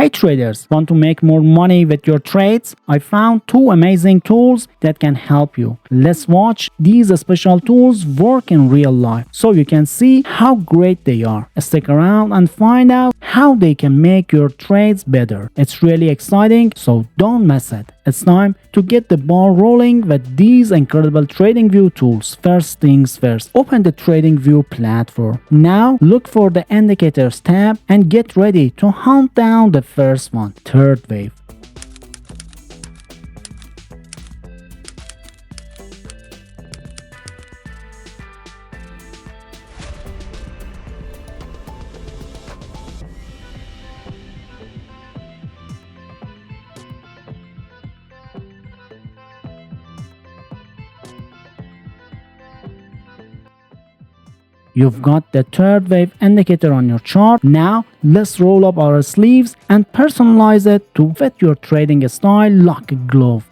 Hey traders, want to make more money with your trades? I found two amazing tools that can help you. Let's watch these special tools work in real life so you can see how great they are. Stick around and find out how they can make your trades better. It's really exciting, so don't miss it. It's time to get the ball rolling with these incredible TradingView tools. First things first, open the TradingView platform. Now look for the indicators tab and get ready to hunt down the first one, third wave. You've got the third wave indicator on your chart. Now let's roll up our sleeves and personalize it to fit your trading style like a glove.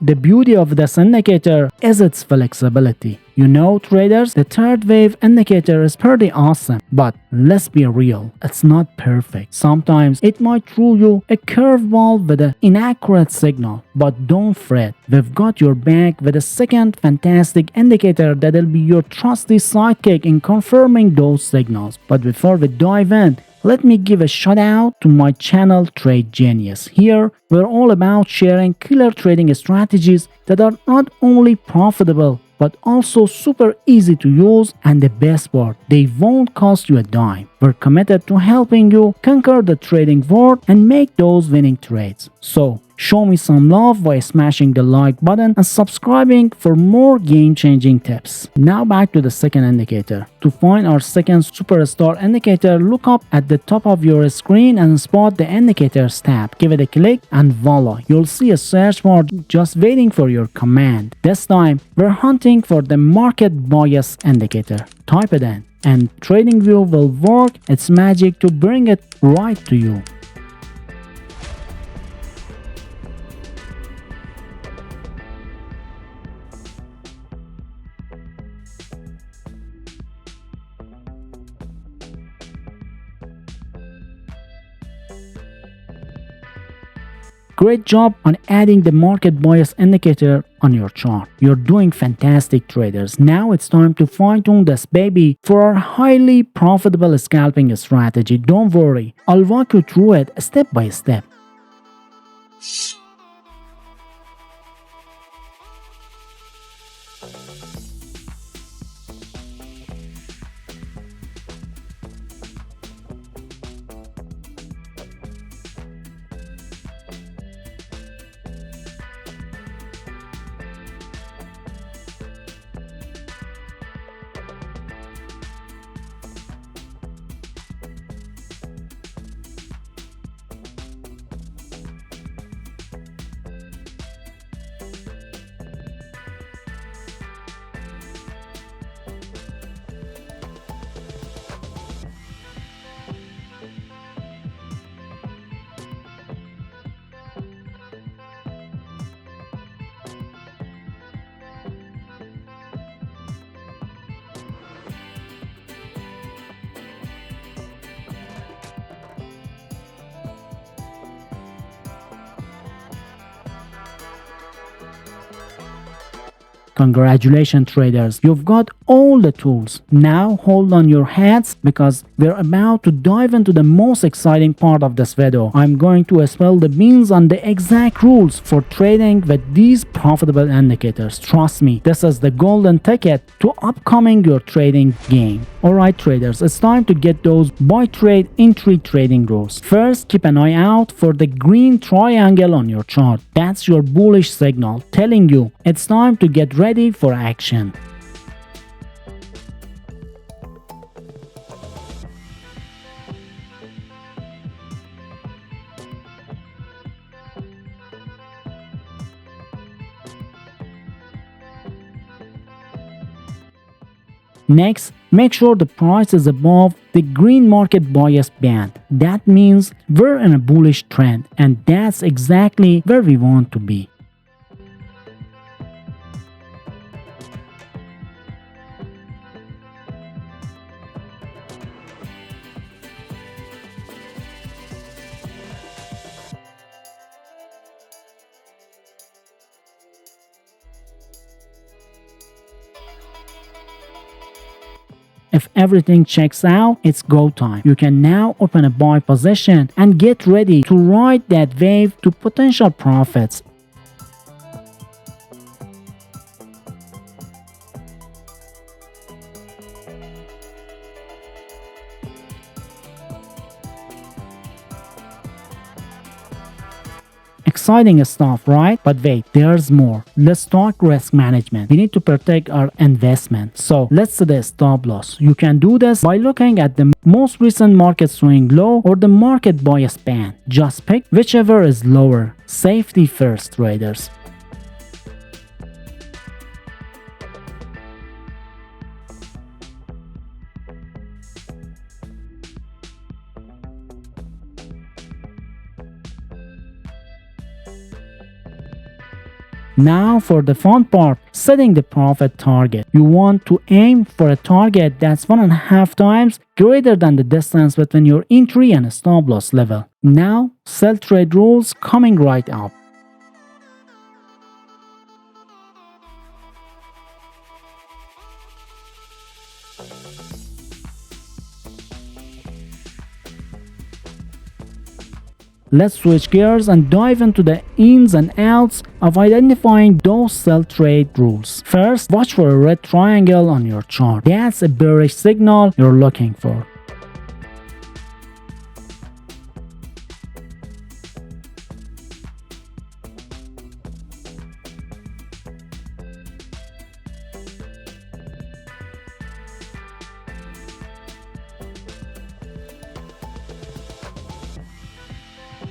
The beauty of this indicator is its flexibility. You know, traders, the third wave indicator is pretty awesome, but let's be real, it's not perfect. Sometimes it might throw you a curveball with an inaccurate signal, but don't fret. We've got your back with a second fantastic indicator that'll be your trusty sidekick in confirming those signals. But before we dive in, let me give a shout out to my channel TradeGenius. Here, we're all about sharing killer trading strategies that are not only profitable, but also super easy to use, and the best part, they won't cost you a dime. We're committed to helping you conquer the trading world and make those winning trades. So, show me some love by smashing the like button and subscribing for more game-changing tips. Now back to the second indicator. To find our second superstar indicator, look up at the top of your screen and spot the indicators tab. Give it a click and voila, you'll see a search bar just waiting for your command. This time, we're hunting for the market bias indicator. Type it in and TradingView will work its magic to bring it right to you. Great job on adding the market bias indicator on your chart. You're doing fantastic, traders. Now it's time to fine-tune this baby for our highly profitable scalping strategy. Don't worry, I'll walk you through it step by step. Congratulations traders, you've got all the tools. Now hold on your hats because we're about to dive into the most exciting part of this video. I'm going to spill the beans on the exact rules for trading with these profitable indicators. Trust me, this is the golden ticket to upcoming your trading game. Alright traders, it's time to get those buy trade entry trading rules. First, keep an eye out for the green triangle on your chart. That's your bullish signal telling you it's time to get ready for action. Next, make sure the price is above the green market bias band. That means we're in a bullish trend, and that's exactly where we want to be. If everything checks out, it's go time. You can now open a buy position and get ready to ride that wave to potential profits. Exciting stuff, right? But wait, there's more. Let's talk risk management. We need to protect our investment. So let's set a stop loss. You can do this by looking at the most recent market swing low or the market bias band. Just pick whichever is lower. Safety first, traders. Now for the fun part, setting the profit target. You want to aim for a target that's 1.5 times greater than the distance between your entry and stop loss level. Now, sell trade rules coming right up. Let's switch gears and dive into the ins and outs of identifying those sell trade rules. First, watch for a red triangle on your chart. That's a bearish signal you're looking for.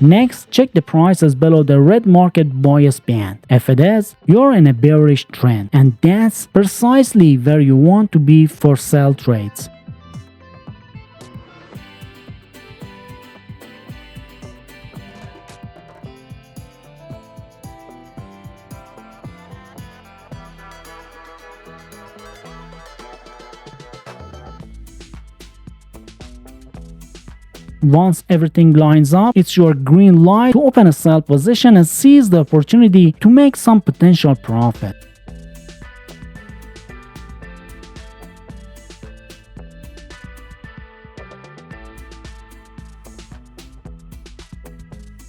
Next, check the prices below the red market bias band. If it is, you're in a bearish trend, and that's precisely where you want to be for sell trades. Once everything lines up, it's your green light to open a sell position and seize the opportunity to make some potential profit.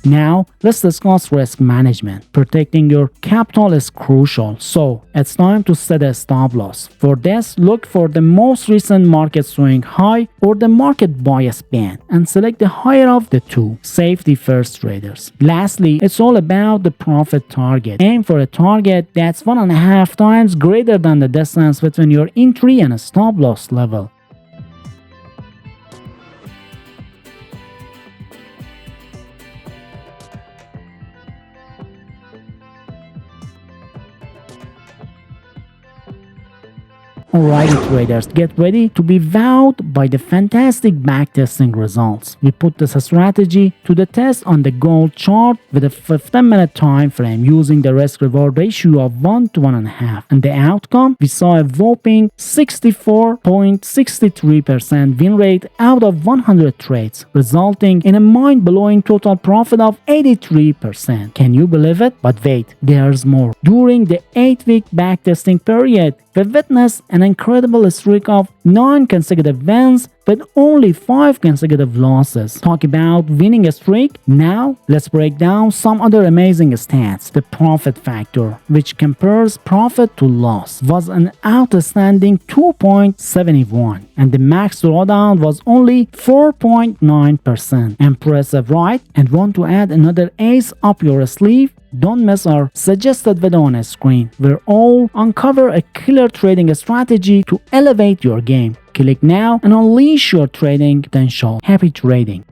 Now, let's discuss risk management. Protecting your capital is crucial, so it's time to set a stop loss. For this, look for the most recent market swing high or the market bias band and select the higher of the two. Safety first, traders. Lastly, it's all about the profit target. Aim for a target that's 1.5 times greater than the distance between your entry and a stop loss level. Alrighty traders, get ready to be wowed by the fantastic backtesting results. We put this strategy to the test on the gold chart with a 15-minute time frame using the risk-reward ratio of 1 to 1.5. And the outcome, we saw a whopping 64.63% win rate out of 100 trades, resulting in a mind-blowing total profit of 83%. Can you believe it? But wait, there's more. During the 8-week backtesting period, we witnessed an incredible streak of 9 consecutive wins but only 5 consecutive losses. Talk about winning a streak? Now, let's break down some other amazing stats. The profit factor, which compares profit to loss, was an outstanding 2.71, and the max drawdown was only 4.9%. Impressive, right? And want to add another ace up your sleeve? Don't miss our suggested video on screen, where all uncover a killer trading strategy to elevate your game. Click now and unleash your trading potential. Happy trading!